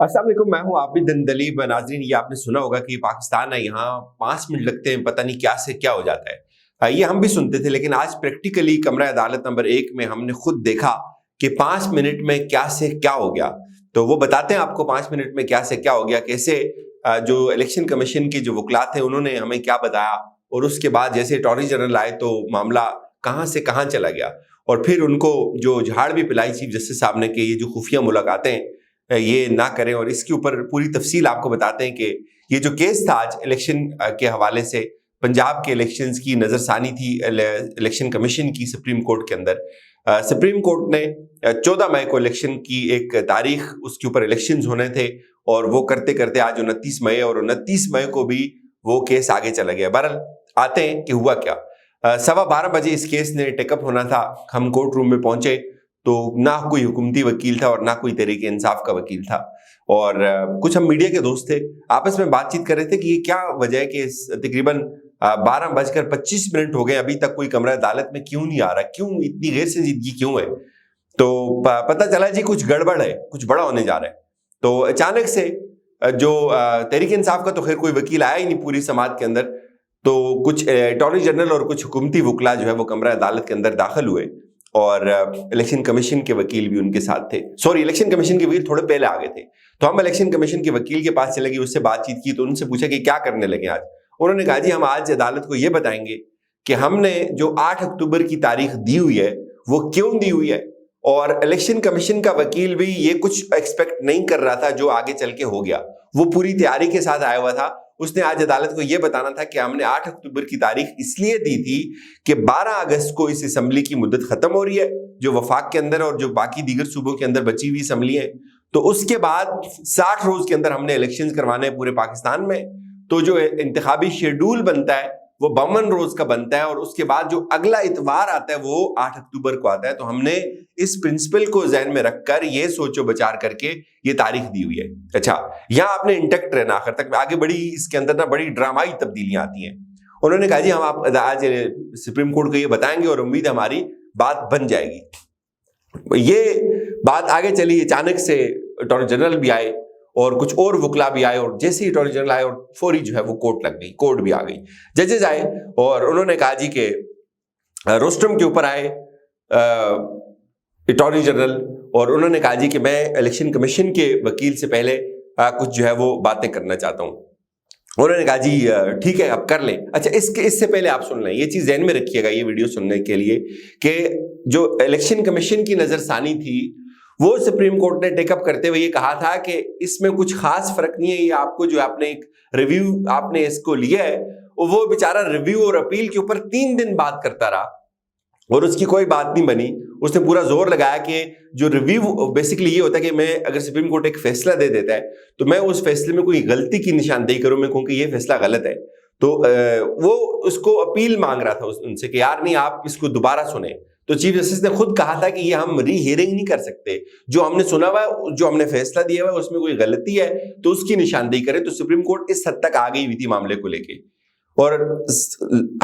अस्सलाम वालेकुम, मैं हूं आप भी दंदलीब नाजरीन। ये आपने सुना होगा कि पाकिस्तान है, यहाँ 5 मिनट लगते हैं, पता नहीं क्या से क्या हो जाता है। ये हम भी सुनते थे, लेकिन आज प्रैक्टिकली कमरा अदालत नंबर 1 में हमने खुद देखा कि 5 मिनट में क्या से क्या हो गया। तो वो बताते हैं आपको 5 मिनट में क्या से क्या हो गया, कैसे जो इलेक्शन कमीशन के जो वकला थे उन्होंने हमें क्या बताया, और उसके बाद जैसे अटॉर्नी जनरल आए तो मामला कहाँ से कहाँ चला गया, और फिर उनको जो झाड़ भी पिलाई चीफ जस्टिस साहब ने कि ये जो खुफिया मुलाकातें ये ना करें। और इसके ऊपर पूरी तफसील आपको बताते हैं कि ये जो केस था आज इलेक्शन के हवाले से, पंजाब के इलेक्शंस की नज़रसानी थी इलेक्शन कमीशन की सुप्रीम कोर्ट के अंदर। सुप्रीम कोर्ट ने 14 मई को इलेक्शन की एक तारीख, उसके ऊपर इलेक्शंस होने थे, और वो करते करते आज 29 मई और 29 मई को भी वो केस आगे चला गया। बहरहाल आते हैं कि हुआ क्या। 12:15 बजे इस केस ने टेकअप होना था। हम कोर्ट रूम में पहुंचे तो ना कोई हुकूमती वकील था और ना कोई तहरीक इंसाफ का वकील था, और कुछ हम मीडिया के दोस्त थे, आपस में बातचीत कर रहे थे कि ये क्या वजह है कि तकरीबन 12:25 हो गए, अभी तक कोई कमरा अदालत में क्यों नहीं आ रहा, क्यों इतनी गैर संजीदगी क्यों है। तो पता चला जी कुछ गड़बड़ है, कुछ बड़ा होने जा रहा है। तो अचानक से जो तहरीक इंसाफ का तो खैर कोई वकील आया ही नहीं पूरी समात के अंदर, तो कुछ अटॉर्नी जनरल और कुछ हुकूमती वकला जो है वो कमरा अदालत के अंदर दाखिल हुए, और इलेक्शन कमीशन के वकील भी उनके साथ थे। सॉरी, इलेक्शन कमीशन के वकील थोड़े पहले आ गए थे। तो हम इलेक्शन कमीशन के वकील के पास चले गए, उससे बातचीत की, तो उनसे पूछा कि क्या करने लगे आज। उन्होंने कहा जी हम आज अदालत को ये बताएंगे कि हमने जो 8 अक्टूबर की तारीख दी हुई है वो क्यों दी हुई है, और इलेक्शन कमीशन का वकील भी ये कुछ एक्सपेक्ट नहीं कर रहा था जो आगे चल के हो गया। वो पूरी तैयारी के साथ आया हुआ था। उसने आज अदालत को यह बताना था कि हमने 8 अक्टूबर की तारीख इसलिए दी थी कि 12 अगस्त को इस असम्बली की मुद्दत खत्म हो रही है, जो वफाक के अंदर और जो बाकी दीगर सूबों के अंदर बची हुई असम्बली है। तो उसके बाद 60 रोज के अंदर हमने इलेक्शन करवाने हैं पूरे पाकिस्तान में। तो जो इंतखाबी शेड्यूल बनता है वो 52 रोज का बनता है, और उसके बाद जो अगला इतवार आता है वो 8 अक्टूबर को आता है। तो हमने इस प्रिंसिपल को ज़हन में रखकर ये सोचो विचार करके ये तारीख दी हुई है। अच्छा, यहाँ आपने इंटेक्ट रहना आखिर तक, आगे बड़ी इसके अंदर ना बड़ी ड्रामाई तब्दीलियां आती हैं। उन्होंने कहा जी हम आप आज सुप्रीम कोर्ट को ये बताएंगे और उम्मीद हमारी बात बन जाएगी। ये बात आगे चली, अचानक से अटॉर्नी जनरल भी आए और कुछ और वकला भी आए, और जैसे ही अटॉर्नी जनरल आए और फौरी जो है वो कोर्ट लग गई, कोर्ट भी आ गई, जजेस आए, और उन्होंने कहा जी के रोस्ट्रम के ऊपर आए अटॉर्नी जनरल, और उन्होंने कहा जी कि मैं इलेक्शन कमीशन के वकील से पहले कुछ जो है वो बातें करना चाहता हूँ। उन्होंने कहा जी ठीक है आप कर लें। अच्छा, इससे पहले आप सुन लें, ये चीज़ ध्यान में रखिएगा ये वीडियो सुनने के लिए, कि जो इलेक्शन कमीशन की नज़रसानी थी वो सुप्रीम कोर्ट ने टेकअप करते हुए ये कहा था कि इसमें कुछ खास फर्क नहीं है, ये आपको जो आपने एक रिव्यू आपने इसको लिया है, वो बेचारा रिव्यू और अपील के ऊपर 3 दिन बात करता रहा और उसकी कोई बात नहीं बनी। उसने पूरा जोर लगाया कि जो रिव्यू बेसिकली ये होता है कि मैं अगर सुप्रीम कोर्ट एक फैसला दे देता है तो मैं उस फैसले में कोई गलती की निशानदेही करूं, मैं कहूं कि ये फैसला गलत है, तो वो उसको अपील मांग रहा था उनसे कि यार नहीं आप इसको दोबारा सुने। तो चीफ जस्टिस ने खुद कहा था कि ये हम री हियरिंग नहीं कर सकते, जो हमने सुना हुआ है, जो हमने फैसला दिया हुआ है उसमें कोई गलती है तो उसकी निशानदेही करें। तो सुप्रीम कोर्ट इस हद तक आ गई हुई थी मामले को लेके, और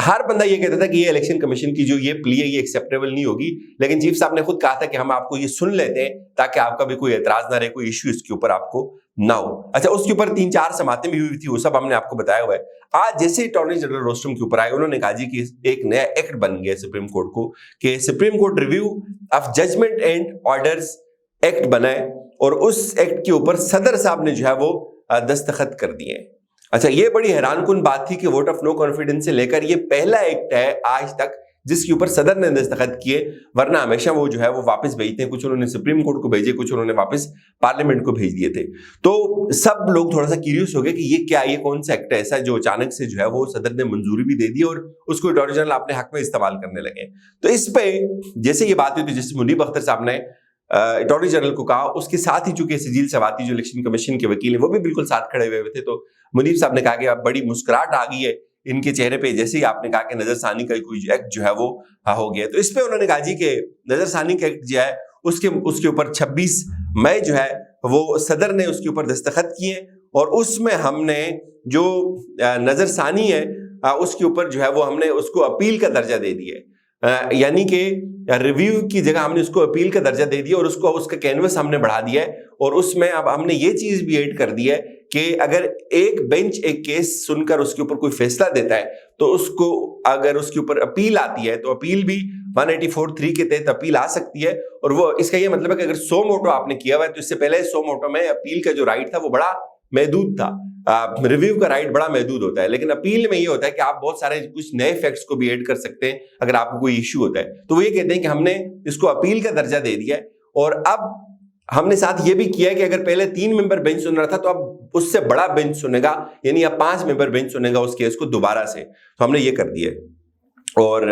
हर बंदा ये कहता था कि ये इलेक्शन कमीशन की जो ये प्ली है ये एक्सेप्टेबल नहीं होगी, लेकिन चीफ साहब ने खुद कहा था कि हम आपको ये सुन लेते हैं ताकि आपका भी कोई एतराज ना रहे, कोई इश्यू इसके ऊपर आपको ना हो। अच्छा, उसके ऊपर 3-4 समातें भी हुई थी, वो सब हमने आपको बताया हुआ है। आज जैसे अटॉर्नी जनरल रोस्टम के ऊपर आए, उन्होंने कहा जी कि एक नया एक्ट बन गया सुप्रीम कोर्ट को कि Supreme Court review of judgment and orders act बना है, और उस एक्ट के ऊपर सदर साहब ने जो है वो दस्तखत कर दिए हैं। अच्छा, ये बड़ी हैरानकुन बात थी कि वोट ऑफ नो कॉन्फिडेंस से लेकर ये पहला एक्ट है आज तक जिसके ऊपर सदर ने दस्तखत किए, वरना हमेशा वो जो है वो वापस भेजते हैं, कुछ उन्होंने सुप्रीम कोर्ट को भेजे, कुछ उन्होंने वापस पार्लियामेंट को भेज दिए थे। तो सब लोग थोड़ा सा क्यूरियस हो गए कि ये क्या, ये कौन सा एक्ट है ऐसा जो अचानक से जो है वो सदर ने मंजूरी भी दे दी और उसको अटॉर्नी जनरल अपने हक में इस्तेमाल करने लगे। तो इस पे जैसे ये बात हुई थी, जैसे मुनीब अख्तर साहब ने अटॉर्नी जनरल को कहा, उसके साथ ही चूंकि सजील सवाती जो इलेक्शन कमीशन के वकील है वो भी बिल्कुल साथ खड़े हुए थे, तो मुनीब साहब ने कहा कि अब बड़ी मुस्कुराहट आ गई है इनके चेहरे पे, जैसे ही आपने कहा कि नजरसानी का कोई एक्ट जो है वो हो गया। तो इस पे उन्होंने कहा जी कि नजरसानी का एक्ट जो है उसके ऊपर 26 मई जो है वो सदर ने उसके ऊपर दस्तखत किए, और उसमें हमने जो नजरसानी है उसके ऊपर जो है वो हमने उसको अपील का दर्जा दे दिया है। یعنی کہ ریویو کی جگہ ہم نے اس کو اپیل کا درجہ دے دیا اور اس کا کینوس ہم نے بڑھا دیا ہے. اور اس میں اب ہم نے یہ چیز بھی ایڈ کر دی ہے کہ اگر ایک بینچ ایک کیس سن کر اس کے اوپر کوئی فیصلہ دیتا ہے تو اس کو اگر اس کے اوپر اپیل آتی ہے تو اپیل بھی 184(3) کے تحت اپیل آ سکتی ہے. اور وہ اس کا یہ مطلب ہے کہ اگر 100 موٹو آپ نے کیا ہوا ہے تو اس سے پہلے 100 موٹو میں اپیل کا جو رائٹ تھا وہ بڑا محدود تھا. ریویو کا رائٹ بڑا محدود ہوتا ہے, لیکن اپیل میں یہ ہوتا ہے کہ آپ بہت سارے کچھ نئے فیکٹس کو بھی ایڈ کر سکتے ہیں اگر آپ کو کوئی ایشو ہوتا ہے. تو وہ یہ کہتے ہیں کہ ہم نے اس کو اپیل کا درجہ دے دیا ہے. اور اب ہم نے ساتھ یہ بھی کیا ہے کہ اگر پہلے 3 ممبر بینچ سن رہا تھا تو اب اس سے بڑا بینچ سنے گا, یعنی اب 5 ممبر بینچ سنے گا اس کیس کو دوبارہ سے. تو ہم نے یہ کر دیا ہے. اور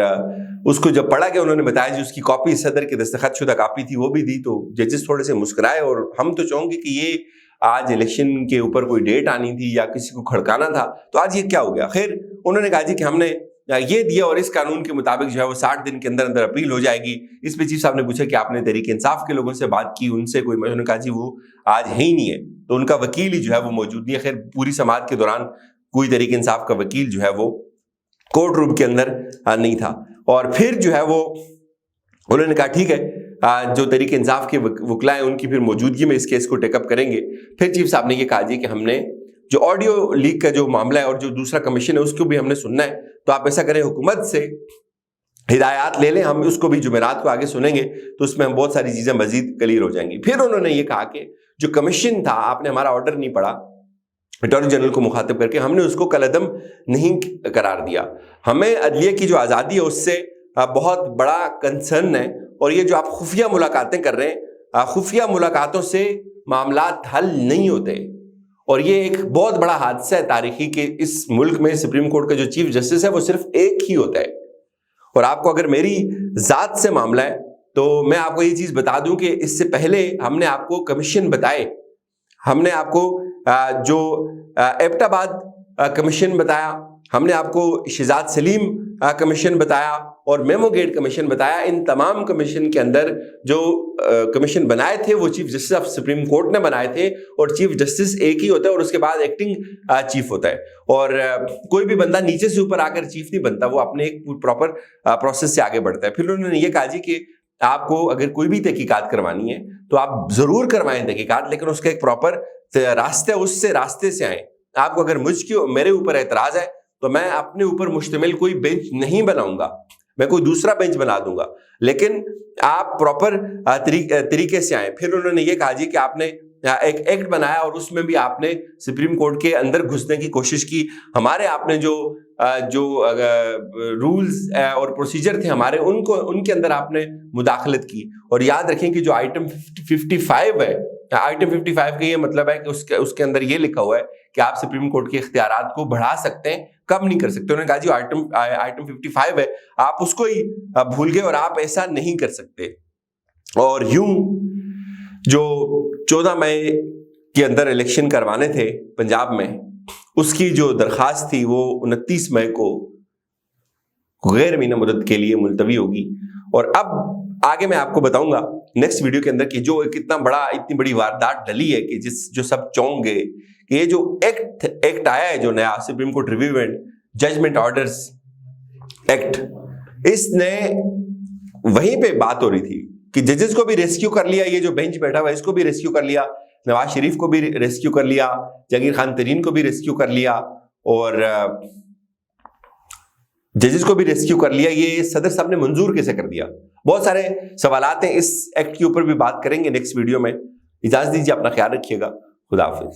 اس کو جب پڑھا کہ انہوں نے بتایا جی اس کی کاپی صدر کی دستخط شدہ کاپی تھی وہ بھی دی, تو ججز تھوڑے سے مسکرائے. اور ہم تو چاہوں گے کہ یہ آج الیکشن کے اوپر کوئی ڈیٹ آنی تھی یا کسی کو کھڑکانا تھا, تو آج یہ کیا ہو گیا. خیر انہوں نے کہا جی کہ ہم نے یہ دیا اور اس قانون کے مطابق جو ہے وہ 60 دن کے اندر اندر اپیل ہو جائے گی. اس پہ چیف صاحب نے پوچھا کہ آپ نے تحریک انصاف کے لوگوں سے بات کی, ان سے کوئی؟ انہوں نے کہا جی وہ آج ہے ہی نہیں ہے, تو ان کا وکیل ہی جو ہے وہ موجود نہیں ہے. خیر پوری سماعت کے دوران کوئی تحریک انصاف کا وکیل جو ہے وہ کورٹ روم کے اندر نہیں تھا. اور پھر جو ہے وہ انہوں نے کہا ٹھیک ہے جو تحریک انصاف کے وکلاء ہیں ان کی پھر موجودگی میں اس کیس کو ٹیک اپ کریں گے. پھر چیف صاحب نے یہ کہا جی کہ ہم نے جو آڈیو لیک کا جو معاملہ ہے اور جو دوسرا کمیشن ہے اس کو بھی ہم نے سننا ہے, تو آپ ایسا کریں حکومت سے ہدایات لے لیں, ہم اس کو بھی جمعرات کو آگے سنیں گے تو اس میں ہم بہت ساری چیزیں مزید کلیئر ہو جائیں گی. پھر انہوں نے یہ کہا کہ جو کمیشن تھا آپ نے ہمارا آرڈر نہیں پڑھا اٹارنی جنرل کو مخاطب کر کے, ہم نے اس کو کالعدم نہیں قرار دیا. ہمیں عدلیہ کی جو آزادی ہے اس سے بہت بڑا کنسرن ہے, اور یہ جو آپ خفیہ ملاقاتیں کر رہے ہیں, خفیہ ملاقاتوں سے معاملات حل نہیں ہوتے. اور یہ ایک بہت بڑا حادثہ ہے تاریخی کہ اس ملک میں سپریم کورٹ کا جو چیف جسٹس ہے وہ صرف ایک ہی ہوتا ہے. اور آپ کو اگر میری ذات سے معاملہ ہے تو میں آپ کو یہ چیز بتا دوں کہ اس سے پہلے ہم نے آپ کو کمیشن بتائے, ہم نے آپ کو جو ایبٹ آباد کمیشن بتایا, ہم نے آپ کو شہزاد سلیم کمیشن بتایا اور میمو گیٹ کمیشن بتایا. ان تمام کمیشن کے اندر جو کمیشن بنائے تھے وہ chief justice of supreme court نے بنائے تھے, اور چیف جسٹس ایک ہی ہوتا ہے اور اس کے بعد ایکٹنگ چیف ہوتا ہے. اور کوئی بھی بندہ نیچے سے اوپر آ کر چیف نہیں بنتا, وہ اپنے ایک پراپر پروسیس سے آگے بڑھتا ہے. پھر انہوں نے یہ کہا جی کہ آپ کو اگر کوئی بھی تحقیقات کروانی ہے تو آپ ضرور کروائیں تحقیقات, لیکن اس کا ایک پراپر راستہ, اس سے راستے سے آئیں. آپ کو اگر میرے اوپر اعتراض ہے تو میں اپنے اوپر مشتمل کوئی بینچ نہیں بناؤں گا, میں کوئی دوسرا بینچ بنا دوں گا, لیکن آپ پراپر طریقے سے آئیں. پھر انہوں نے یہ کہا جی کہ آپ نے ایک ایکٹ بنایا اور اس میں بھی آپ نے سپریم کورٹ کے اندر گھسنے کی کوشش کی. ہمارے آپ نے جو رولز اور پروسیجر تھے ہمارے, ان کے اندر آپ نے مداخلت کی. اور یاد رکھیں کہ جو آئٹم 55 ہے, آئٹم 55 کا یہ مطلب ہے کہ اس کے اندر یہ لکھا ہوا ہے کہ آپ سپریم کورٹ کے اختیارات کو بڑھا سکتے ہیں, کم نہیں کر سکتے. انہوں نے کہا جی آئٹم 55 ہے, آپ اس کو ہی بھول گئے اور آپ ایسا نہیں کر سکتے. اور یوں جو 14 مئی کے اندر الیکشن کروانے تھے پنجاب میں, اس کی جو درخواست تھی وہ 29 مئی کو غیر مینہ مدت کے لیے ملتوی ہوگی. اور اب آگے میں آپ کو بتاؤں گا نیکسٹ ویڈیو کے اندر کہ جو اتنی بڑی واردات ڈلی ہے کہ جو سب چونک گئے کہ یہ جو ایکٹ آیا ہے جو نیا Supreme Court Review and Judgment Orders Act, اس نے وہیں پہ بات ہو رہی تھی کہ ججز کو بھی ریسکیو کر لیا, یہ جو بینچ بیٹھا ہوا ہے اس کو بھی ریسکیو کر لیا, نواز شریف کو بھی ریسکیو کر لیا, جہانگیر خان ترین کو بھی ریسکیو کر لیا, اور ججز کو بھی ریسکیو کر لیا. یہ صدر صاحب نے منظور کیسے کر دیا؟ بہت سارے سوالات ہیں, اس ایکٹ کے اوپر بھی بات کریں گے نیکسٹ ویڈیو میں. اجازت دیجیے, اپنا خیال رکھیے گا. خدا حافظ.